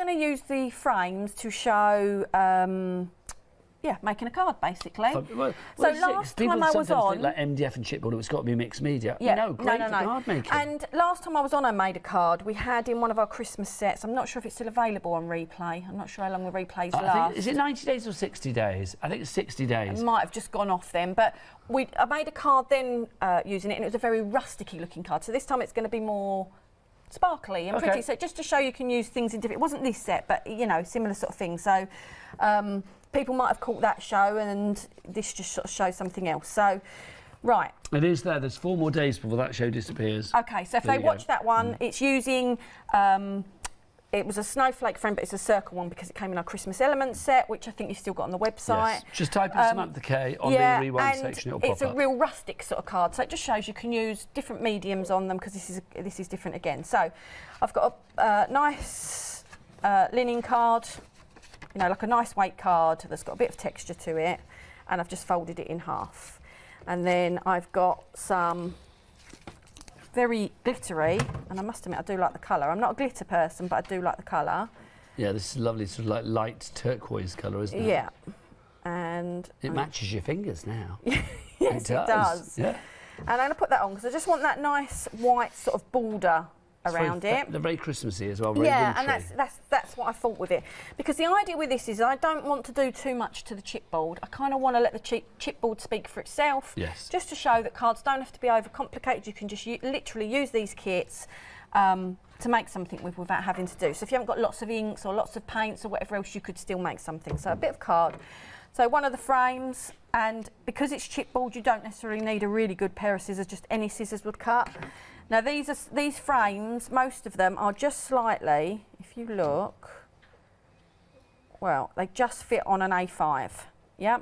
going to use the frames to show, yeah, making a card basically. Well, so last time I was on, think like MDF and chipboard, it's got to be mixed media. Yeah, no, great for card making. And last time I was on, I made a card. We had in one of our Christmas sets. I'm not sure if it's still available on replay. I'm not sure how long the replays last. Is it 90 days or 60 days? I think it's 60 days. It might have just gone off then, but I made a card then using it, and it was a very rusticy looking card. So this time it's going to be more sparkly and pretty. So just to show you can use things in different. It wasn't this set, but you know, similar sort of thing. So. People might have caught that show, and this just sort of shows something else. So, right. It is there. There's 4 more days before that show disappears. Okay, so if they watch that one, it's using, it was a snowflake frame, but it's a circle one because it came in our Christmas Elements set, which I think you've still got on the website. Yes. Just type in Samantha K on the rewind section, it'll pop up. It's a real rustic sort of card, so it just shows you can use different mediums on them because this is different again. So, I've got a nice linen card. You know, like a nice weight card that's got a bit of texture to it, and I've just folded it in half. And then I've got some very glittery, and I must admit I do like the colour. I'm not a glitter person, but I do like the colour. Yeah, this is lovely, sort of like light turquoise colour, isn't it? Yeah. And it matches your fingers now. Yes, it does. Yeah. And I'm going to put that on because I just want that nice white sort of border around it. They're very Christmassy as well, very yeah, wintry. And that's what I thought with it. Because the idea with this is I don't want to do too much to the chipboard. I kind of want to let the chipboard speak for itself. Yes. Just to show that cards don't have to be overcomplicated. You can just literally use these kits to make something with without having to do. So if you haven't got lots of inks or lots of paints or whatever else, you could still make something. So a bit of card. So one of the frames, and because it's chipboard, you don't necessarily need a really good pair of scissors. Just any scissors would cut. Now these frames, most of them are just slightly, if you look, well, they just fit on an A5, yeah?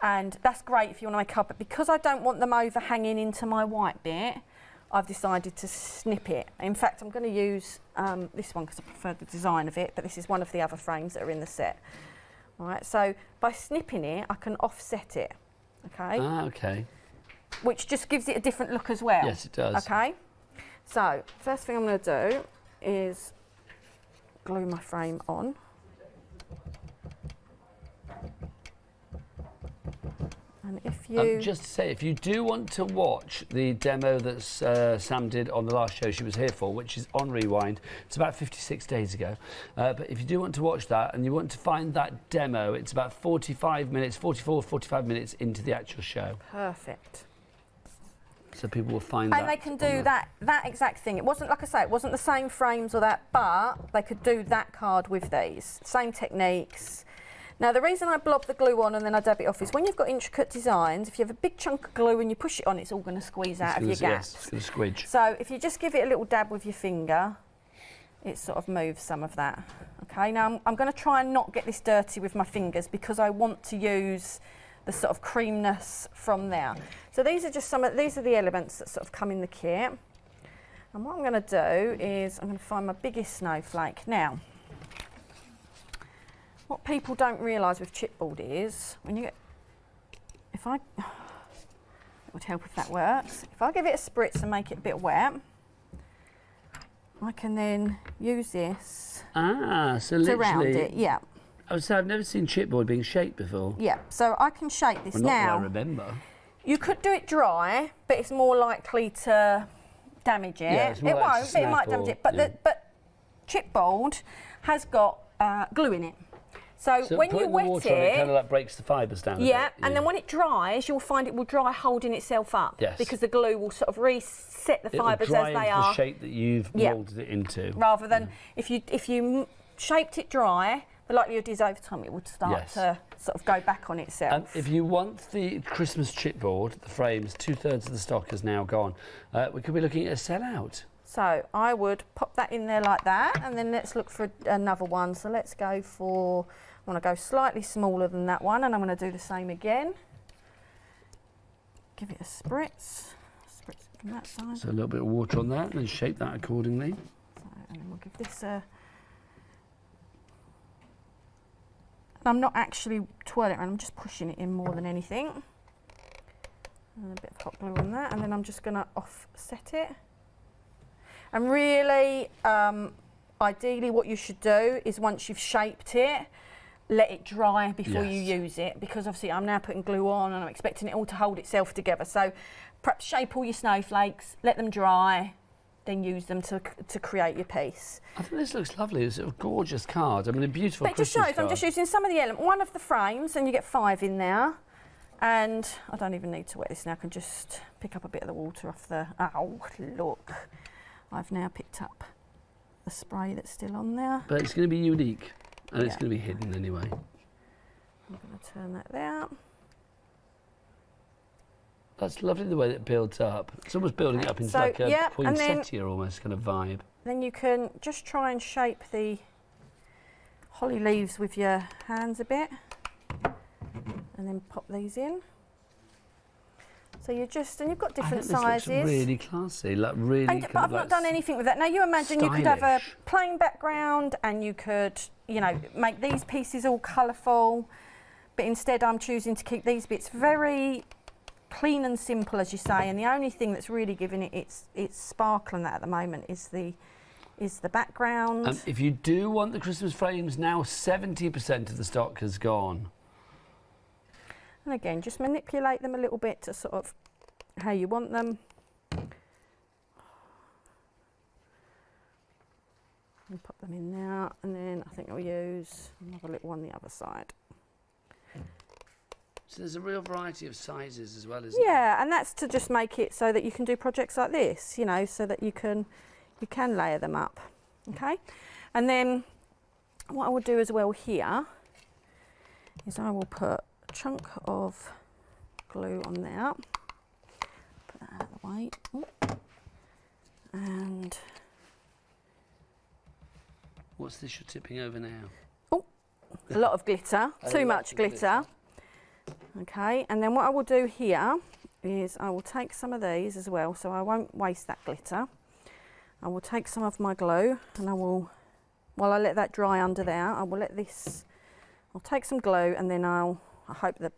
And that's great if you want to make up, but because I don't want them overhanging into my white bit, I've decided to snip it. In fact, I'm going to use this one because I prefer the design of it, but this is one of the other frames that are in the set. All right, so by snipping it, I can offset it, okay? Ah, okay. Which just gives it a different look as well. Yes, it does. Okay. So, first thing I'm going to do is glue my frame on. And if you... just to say, if you do want to watch the demo that Sam did on the last show she was here for, which is on Rewind, it's about 56 days ago, but if you do want to watch that and you want to find that demo, it's about 45 minutes, 45 minutes into the actual show. Perfect. So people will find that. And they can do that exact thing. It wasn't, like I say, it wasn't the same frames or that, but they could do that card with these. Same techniques. Now, the reason I blob the glue on and then I dab it off is when you've got intricate designs, if you have a big chunk of glue and you push it on, it's all going to squeeze out of your gaps. Yes, it's going to squidge. So if you just give it a little dab with your finger, it sort of moves some of that. Okay, now I'm going to try and not get this dirty with my fingers because I want to use the sort of creamness from there. So these are just these are the elements that sort of come in the kit. And what I'm going to do is I'm going to find my biggest snowflake. Now, what people don't realise with chipboard is when you get, it would help if that works. If I give it a spritz and make it a bit wet, I can then use this to round it. Yeah. So I've never seen chipboard being shaped before. Yeah, so I can shape this well, now. Not that I remember. You could do it dry, but it's more likely to damage it. Yeah, it won't, but it might damage it. But but chipboard has got glue in it. So when you wet it kind of like breaks the fibres down a bit. Yeah, and then when it dries, you'll find it will dry holding itself up. Yes. Because the glue will sort of reset the fibres as they are. The shape that you've moulded it into. Rather than if you shaped it dry, the likelihood is over time it would start to sort of go back on itself. If you want the Christmas chipboard, the frames, 2/3 of the stock is now gone. We could be looking at a sellout. So I would pop that in there like that, and then let's look for another one. So let's go for, I want to go slightly smaller than that one, and I'm going to do the same again. Give it a spritz from that side. So a little bit of water on that, and then shape that accordingly. So, and then we'll give this a... I'm not actually twirling it around, I'm just pushing it in more than anything. And a bit of hot glue on that, and then I'm just going to offset it. And really, ideally what you should do is once you've shaped it, let it dry before you use it, because obviously I'm now putting glue on and I'm expecting it all to hold itself together. So perhaps shape all your snowflakes, let them dry, then use them to create your piece. I think this looks lovely. It's a gorgeous card. I mean, a beautiful But it just Christmas shows card. I'm just using some of the element, one of the frames, and you get 5 in there. And I don't even need to wet this now, I can just pick up a bit of the water off the, oh look. I've now picked up the spray that's still on there. But it's going to be unique, and it's going to be hidden anyway. I'm going to turn that there. That's lovely the way that it builds up. It's almost building up into like a poinsettia almost kind of vibe. Then you can just try and shape the holly leaves with your hands a bit, and then pop these in. So you've got different sizes. This looks really classy, like really. But I've not done anything with that. Now you imagine you could have a plain background, and you could, you know, make these pieces all colourful. But instead, I'm choosing to keep these bits very clean and simple, as you say. And the only thing that's really giving it its sparkle and that at the moment is the background. If you do want the Christmas frames now, 70% of the stock has gone. And again, just manipulate them a little bit to sort of how you want them. And pop them in there, and then I think I'll use another little one on the other side. So there's a real variety of sizes as well, isn't there? Yeah, and that's to just make it so that you can do projects like this, you know, so that you can layer them up, okay? And then what I will do as well here is I will put a chunk of glue on there. Put that out of the way. Ooh. And what's this you're tipping over now? Oh, a lot of glitter, too much glitter. Okay, and then what I will do here is I will take some of these as well, so I won't waste that glitter. I will take some of my glue, and I will, while I let that dry under there, I will let this, I'll take some glue, and then I hope the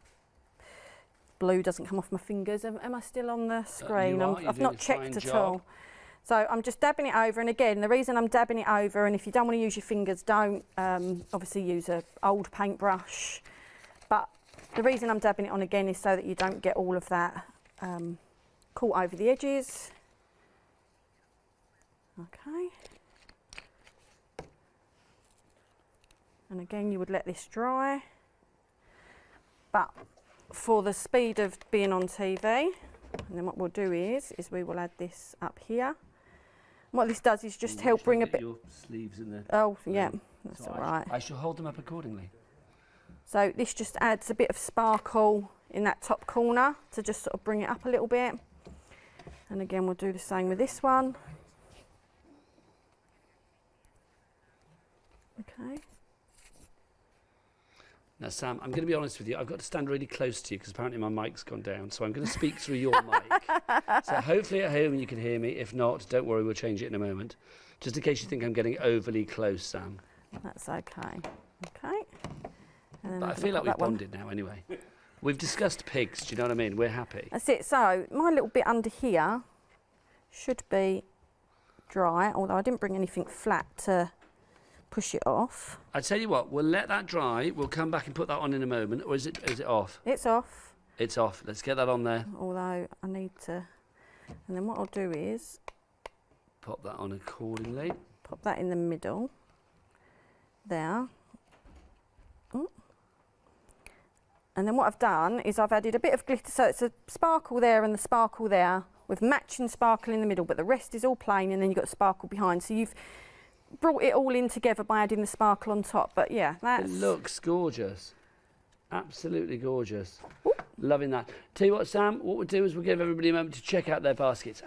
glue doesn't come off my fingers. Am I still on the screen? I've not checked at all. So I'm just dabbing it over, and again, the reason I'm dabbing it over, and if you don't want to use your fingers, don't obviously use an old paintbrush, but the reason I'm dabbing it on again is so that you don't get all of that caught over the edges. Okay. And again, you would let this dry. But for the speed of being on TV, and then what we'll do is we will add this up here. And what this does is just help bring a bit. Your sleeves in there. Oh, yeah, that's all right. I shall hold them up accordingly. So this just adds a bit of sparkle in that top corner to just sort of bring it up a little bit. And again, we'll do the same with this one. Okay. Now, Sam, I'm going to be honest with you. I've got to stand really close to you because apparently my mic's gone down. So I'm going to speak through your mic. So hopefully at home you can hear me. If not, don't worry, we'll change it in a moment. Just in case you think I'm getting overly close, Sam. That's okay. Okay. And then But I feel like we've bonded now anyway. We've discussed pigs, do you know what I mean? We're happy. That's it. So my little bit under here should be dry, although I didn't bring anything flat to push it off. I tell you what, we'll let that dry. We'll come back and put that on in a moment. Or is it off? It's off. It's off. Let's get that on there. Although I need to, and then what I'll do is Pop that on accordingly. pop that in the middle there. And then what I've done is I've added a bit of glitter, so it's a sparkle there and the sparkle there with matching sparkle in the middle, but the rest is all plain, and then you've got sparkle behind. So you've brought it all in together by adding the sparkle on top. But yeah, that's... It looks gorgeous. Absolutely gorgeous. Ooh. Loving that. Tell you what, Sam, what we'll do is we'll give everybody a moment to check out their baskets.